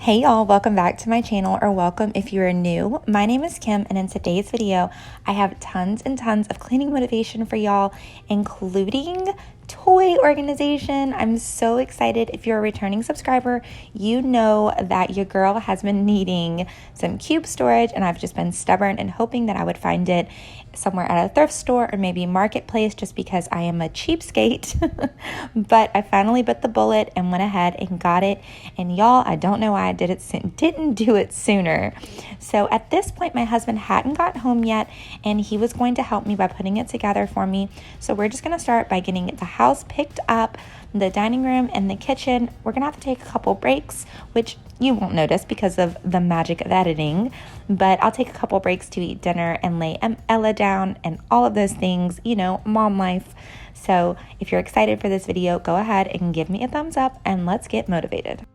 Hey y'all, welcome back to my channel, or welcome if you are new. My name is Kim, and in today's video, I have tons and tons of cleaning motivation for y'all, including toy organization. I'm so excited. If you're a returning subscriber, you know that your girl has been needing some cube storage, and I've just been stubborn and hoping that I would find it somewhere at a thrift store or maybe marketplace, just because I am a cheapskate. But I finally bit the bullet and went ahead and got it. And y'all, I don't know why I didn't do it sooner. So at this point, my husband hadn't got home yet, and he was going to help me by putting it together for me. So we're just going to start by getting the house picked up, the dining room and the kitchen. We're gonna have to take a couple breaks, which you won't notice because of the magic of editing, but I'll take a couple breaks to eat dinner and lay Ella down and all of those things, you know, mom life. So if you're excited for this video, go ahead and give me a thumbs up and let's get motivated.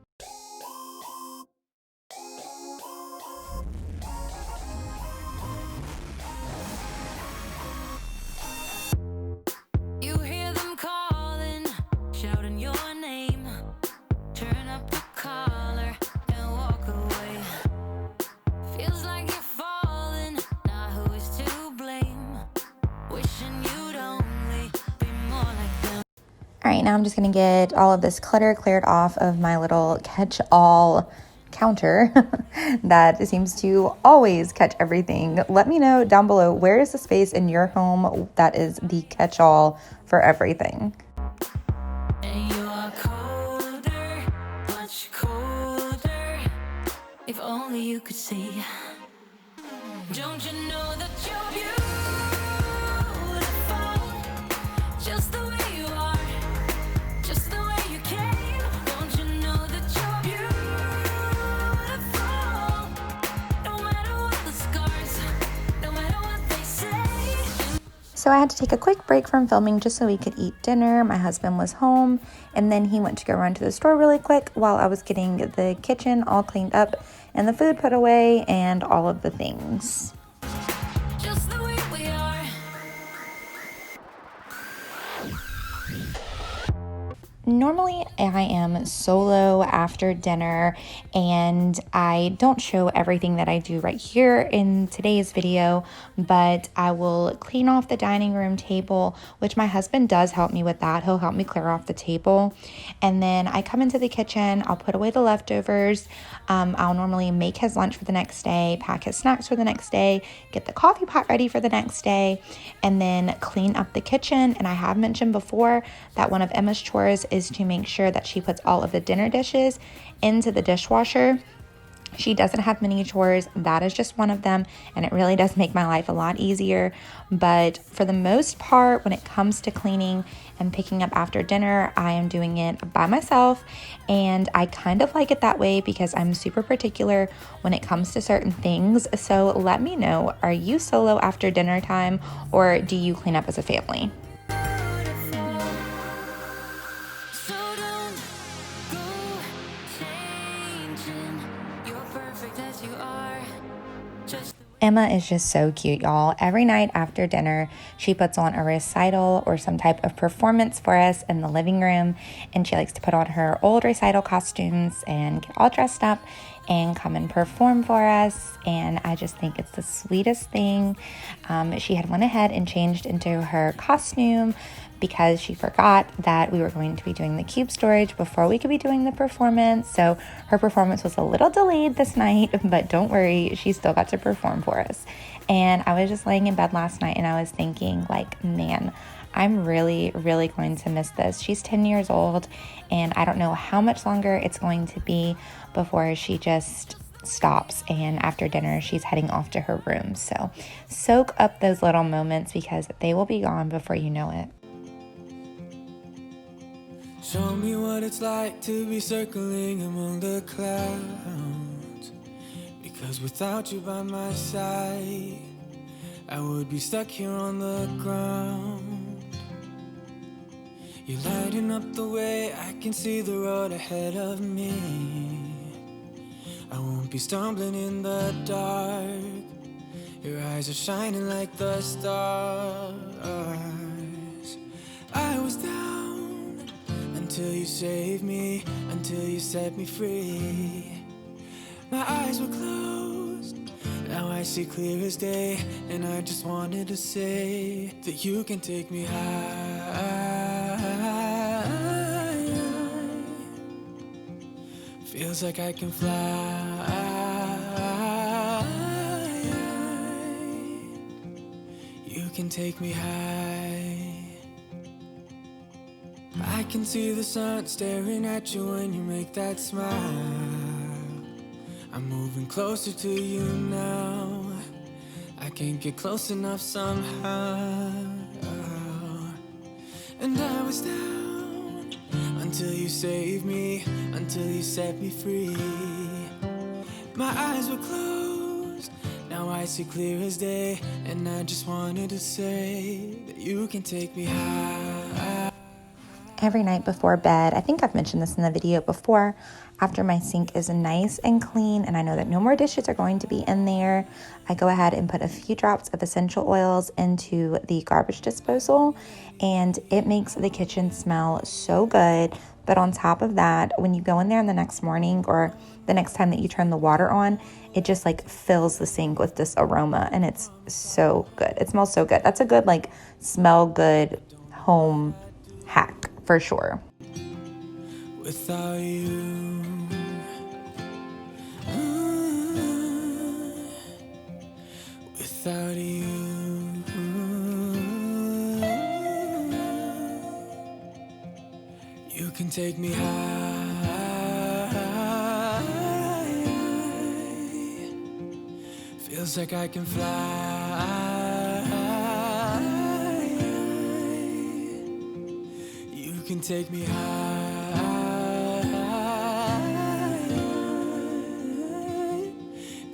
All right, now I'm just gonna get all of this clutter cleared off of my little catch-all counter that seems to always catch everything. Let me know down below, where is the space in your home that is the catch-all for everything? And you are colder, much colder. If only you could see. Don't you know that you're beautiful, just the way you are, just the way you came. Don't you know that you're beautiful, no matter what the scars, no matter what they say. So I had to take a quick break from filming just so we could eat dinner. My husband was home, and then he went to go run to the store really quick while I was getting the kitchen all cleaned up and the food put away and all of the things. Just the way we are. Normally, I am solo after dinner, and I don't show everything that I do right here in today's video, but I will clean off the dining room table, which my husband does help me with that. He'll help me clear off the table. And then I come into the kitchen, I'll put away the leftovers. I'll normally make his lunch for the next day, pack his snacks for the next day, get the coffee pot ready for the next day, and then clean up the kitchen. And I have mentioned before that one of Emma's chores is to make sure that she puts all of the dinner dishes into the dishwasher. She doesn't have many chores. That is just one of them, and it really does make my life a lot easier. But for the most part, when it comes to cleaning and picking up after dinner, I am doing it by myself, and I kind of like it that way because I'm super particular when it comes to certain things. So let me know, are you solo after dinner time, or do you clean up as a family? Emma is just so cute, y'all. Every night after dinner, she puts on a recital or some type of performance for us in the living room, and she likes to put on her old recital costumes and get all dressed up and come and perform for us. And I just think it's the sweetest thing. She had went ahead and changed into her costume because she forgot that we were going to be doing the cube storage before we could be doing the performance. So her performance was a little delayed this night, but don't worry, she still got to perform for us. And I was just laying in bed last night and I was thinking, like, man, I'm really, really going to miss this. She's 10 years old, and I don't know how much longer it's going to be before she just stops, and after dinner she's heading off to her room. So soak up those little moments because they will be gone before you know it. Show me what it's like to be circling among the clouds, because without you by my side, I would be stuck here on the ground. You're lighting up the way, I can see the road ahead of me. I won't be stumbling in the dark. Your eyes are shining like the stars. I was down until you saved me, until you set me free. My eyes were closed, now I see clear as day. And I just wanted to say that you can take me high. Feels like I can fly. You can take me high. I can see the sun staring at you when you make that smile. I'm moving closer to you now. I can't get close enough somehow. And I was down until you saved me, until you set me free. My eyes were closed, now I see clear as day. And I just wanted to say that you can take me high. Every night before bed, I think I've mentioned this in the video before, after my sink is nice and clean and I know that no more dishes are going to be in there, I go ahead and put a few drops of essential oils into the garbage disposal, and it makes the kitchen smell so good. But on top of that, when you go in there in the next morning or the next time that you turn the water on, it just like fills the sink with this aroma, and it's so good. It smells so good. That's a good like smell good home hack for sure. Without you, without you, you can take me high. Feels like I can fly. You can take me high.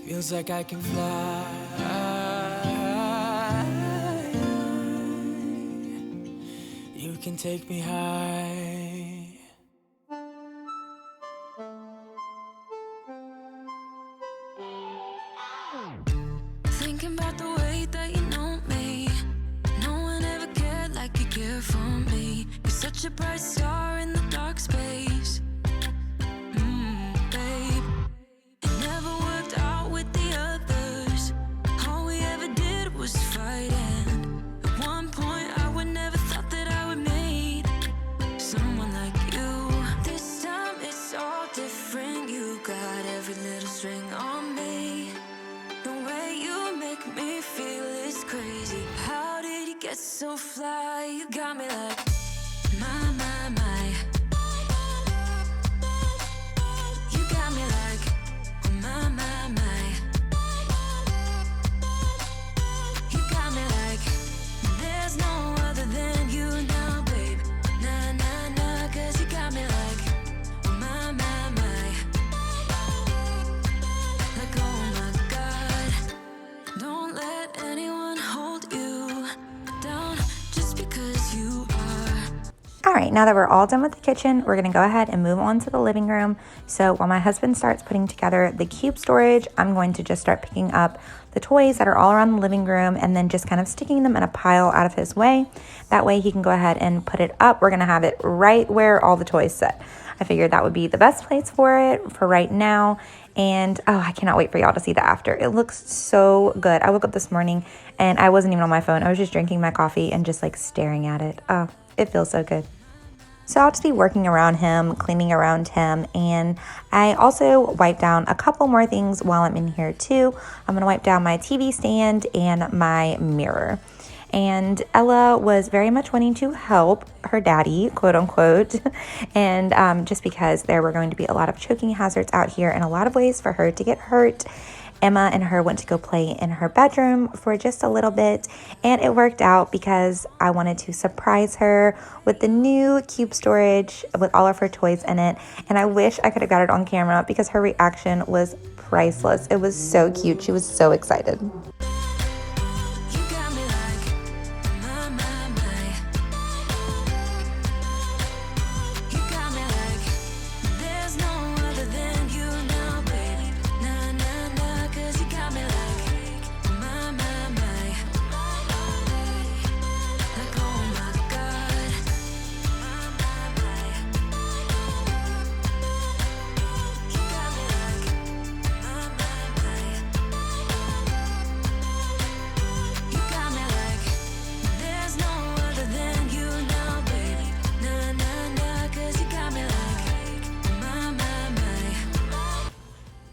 Feels like I can fly. You can take me high. Thinking about the way that you know me. No one ever cared like you care for me. You're such a bright star in the dark space. Babe, it never worked out with the others. All we ever did was fight, and at one point I would never thought that I would meet someone like you. This time it's all different. You got every little string on me. The way you make me feel is crazy. How did you get so fly? You got me like my. You got me like my. You got me like there's no other than you now, babe. Nah, 'cause you got me like my. Like oh my God, don't let anyone hold you down just because you are. All right, now that we're all done with the kitchen, we're gonna go ahead and move on to the living room. So while my husband starts putting together the cube storage, I'm going to just start picking up the toys that are all around the living room and then just kind of sticking them in a pile out of his way. That way he can go ahead and put it up. We're gonna have it right where all the toys sit. I figured that would be the best place for it for right now. And oh, I cannot wait for y'all to see the after. It looks so good. I woke up this morning and I wasn't even on my phone. I was just drinking my coffee and just like staring at it. Oh, it feels so good. So I'll just be working around him, cleaning around him, and I also wipe down a couple more things while I'm in here too. I'm gonna wipe down my TV stand and my mirror. And Ella was very much wanting to help her daddy, quote unquote, and just because there were going to be a lot of choking hazards out here and a lot of ways for her to get hurt. Emma and her went to go play in her bedroom for just a little bit, and it worked out because I wanted to surprise her with the new cube storage with all of her toys in it, and I wish I could have got it on camera because her reaction was priceless. It was so cute. She was so excited. You got me like my. You got me like there's no other than you now, baby. Nah, 'cause you got me like my. Like oh my God. You got me like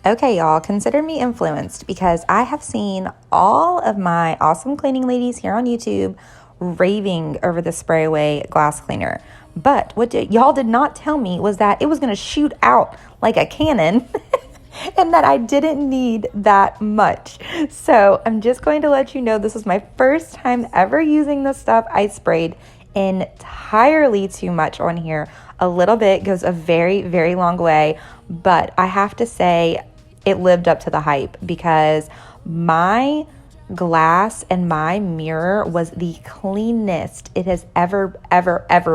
Okay, y'all, consider me influenced because I have seen all of my awesome cleaning ladies here on YouTube raving over the spray away glass cleaner. But what y'all did not tell me was that it was going to shoot out like a cannon and that I didn't need that much. So I'm just going to let you know this is my first time ever using this stuff. I sprayed entirely too much on here. A little bit goes a very, very long way, but I have to say it lived up to the hype because my glass and my mirror was the cleanest it has ever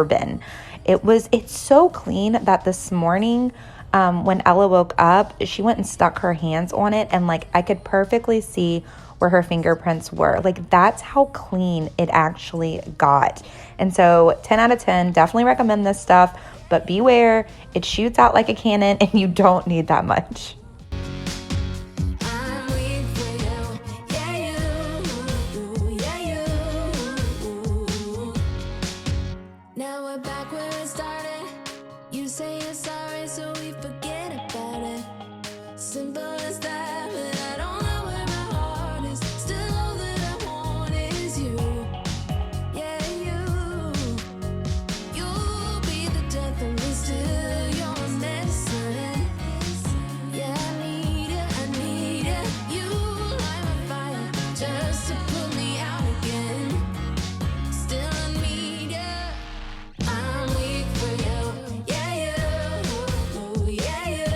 been. It's so clean that this morning when Ella woke up, she went and stuck her hands on it, and like I could perfectly see where her fingerprints were. Like that's how clean it actually got. And so 10 out of 10, definitely recommend this stuff, but beware, it shoots out like a cannon and you don't need that much. I'm weak for you, yeah you, yeah you. Now we're back where it started. You say you're sorry, so we forget about it. Simple as that, but I don't know where my heart is. Still all that I want is you, yeah you. You'll be the death of me, still your medicine. Yeah, I need it. You light my fire just to put me out again. Still I need you. I'm weak for you, yeah you, yeah you.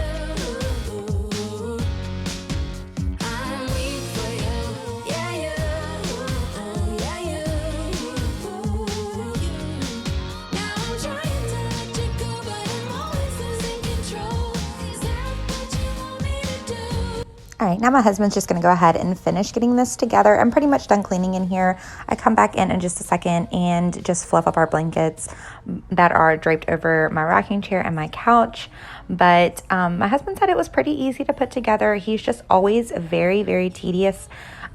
I'm weak for you, yeah you, yeah you. Now I'm trying to let you go, but I'm always losing control. Is that what you want me to do? All right, now my husband's just going to go ahead and finish getting this together. I'm pretty much done cleaning in here. I come back in just a second and just fluff up our blankets that are draped over my rocking chair and my couch. But my husband said it was pretty easy to put together. He's just always very, very tedious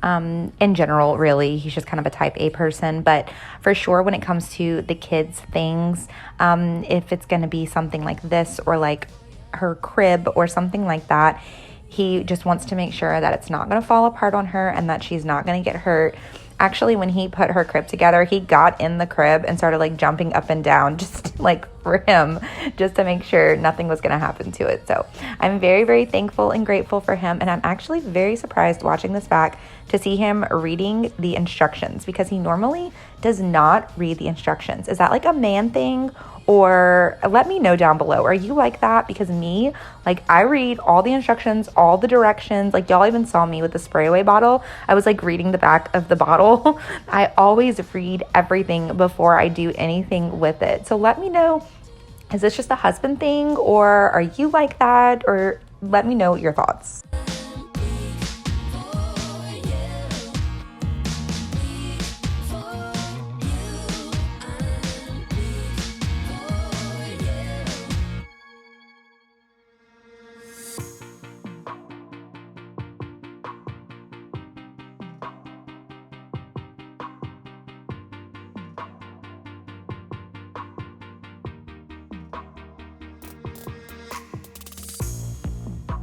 in general, really. He's just kind of a type A person. But for sure, when it comes to the kids' things, if it's going to be something like this or like her crib or something like that, he just wants to make sure that it's not going to fall apart on her and that she's not going to get hurt. Actually, when he put her crib together, he got in the crib and started like jumping up and down just like for him, just to make sure nothing was going to happen to it. So I'm very, very thankful and grateful for him. And I'm actually very surprised watching this back to see him reading the instructions because he normally does not read the instructions. Is that like a man thing? Or let me know down below. Are you like that? Because me, like I read all the instructions, all the directions. Like y'all even saw me with the spray away bottle. I was like reading the back of the bottle. I always read everything before I do anything with it. So let me know, is this just a husband thing or are you like that? Or let me know your thoughts.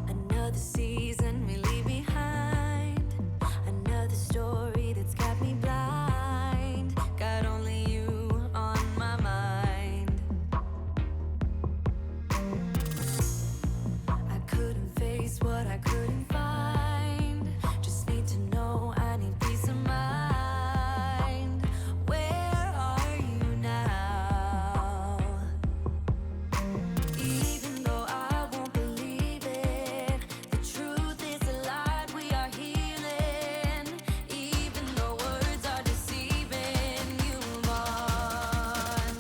Another season we leave behind. Another story that's got me blind. Got only you on my mind. I couldn't face what I couldn't find. Just need to know I need peace of mind. Where are you now? Even though I won't believe it, the truth is a lie, we are healing. Even though words are deceiving, you move on.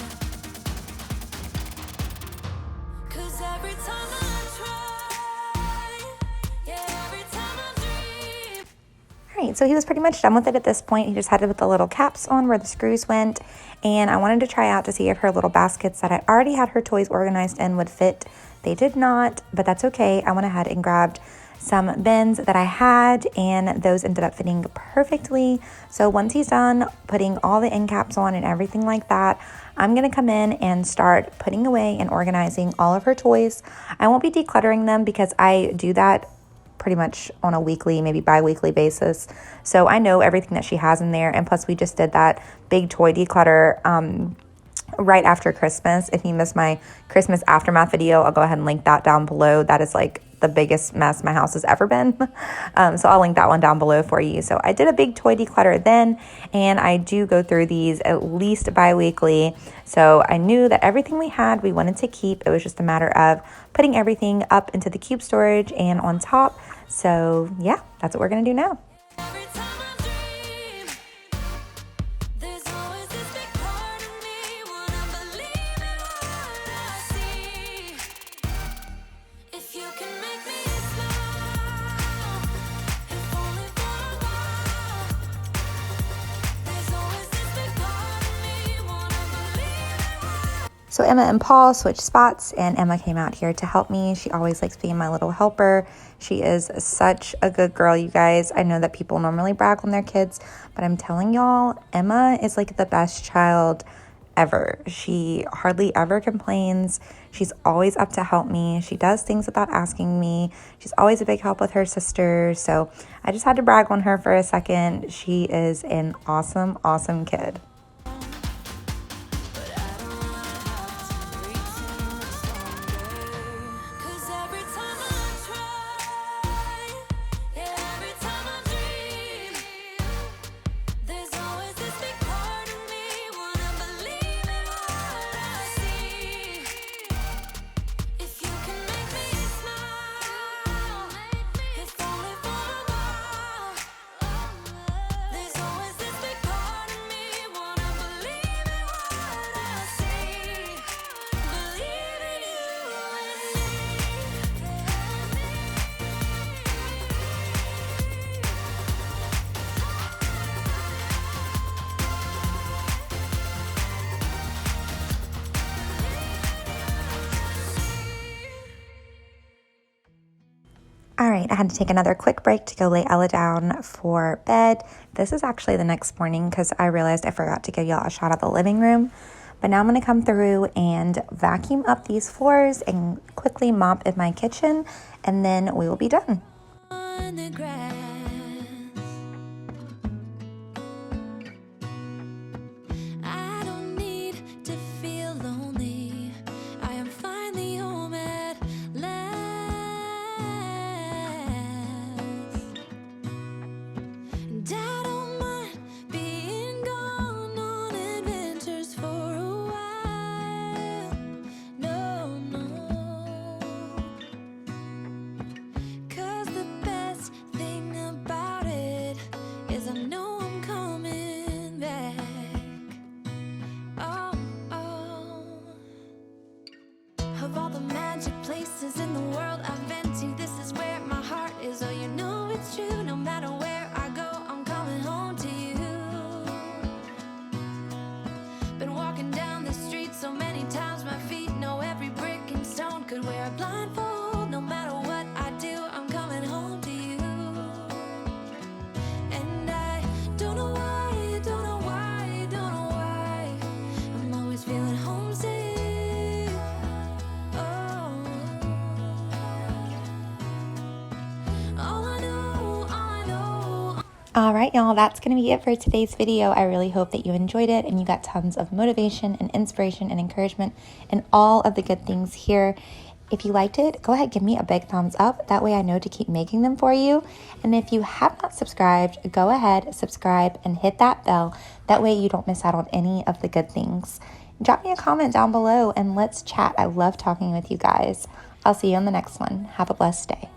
'Cause every time I try, yeah, every time I dream. All right, so he was pretty much done with it at this point. He just had to put the little caps on where the screws went. And I wanted to try out to see if her little baskets that I already had her toys organized in would fit. They did not, but that's okay. I went ahead and grabbed some bins that I had, and those ended up fitting perfectly. So once he's done putting all the end caps on and everything like that, I'm gonna come in and start putting away and organizing all of her toys. I won't be decluttering them because I do that pretty much on a weekly, maybe bi-weekly basis. So I know everything that she has in there. And plus we just did that big toy declutter right after Christmas. If you missed my Christmas aftermath video, I'll go ahead and link that down below. That is like the biggest mess my house has ever been. So I'll link that one down below for you. So I did a big toy declutter then, and I do go through these at least bi-weekly. So I knew that everything we had, we wanted to keep. It was just a matter of putting everything up into the cube storage and on top. So yeah, that's what we're gonna do now. Every time I dream, there's always this big part of me wanna believe in what I see. If you can make me smile, if only for a while. There's always this big part of me wanna believe in what. So Emma and Paul switched spots, and Emma came out here to help me. She always likes being my little helper. She is such a good girl, you guys. I know that people normally brag on their kids, but I'm telling y'all, Emma is like the best child ever. She hardly ever complains. She's always up to help me. She does things without asking me. She's always a big help with her sister. So I just had to brag on her for a second. She is an awesome, awesome kid. But I don't wanna have to reach too much longer. 'Cause every time I try, yeah, every time I dream, there's always this big part of me wanna believe in what I see. If you can make me smile, if only for a while. There's always this big part of me wanna believe in what I see. Believe in you and me. All right, I had to take another quick break to go lay Ella down for bed. This is actually the next morning because I realized I forgot to give y'all a shot of the living room. But now I'm going to come through and vacuum up these floors and quickly mop in my kitchen, and then we will be done. On the grass, I don't need to feel lonely. I am finally home at last. And I don't mind being gone on adventures for a while. No, no. 'Cause the best thing about it is I know I'm coming back. Oh, oh. Of all the magic places in the world I've been to, this is where my heart is. Oh, you know it's true. No matter where I go, I'm coming home to you. Been walking down the street so many times, my feet know every brick and stone. Could wear a blindfold. No matter what I do, I'm coming home to you. And I don't know why, don't know why, don't know why. I'm always feeling homesick. Oh. All I know. All right, y'all, that's going to be it for today's video. I really hope that you enjoyed it and you got tons of motivation and inspiration and encouragement and all of the good things here. If you liked it, go ahead, give me a big thumbs up. That way I know to keep making them for you. And if you have not subscribed, go ahead, subscribe, and hit that bell. That way you don't miss out on any of the good things. Drop me a comment down below and let's chat. I love talking with you guys. I'll see you on the next one. Have a blessed day.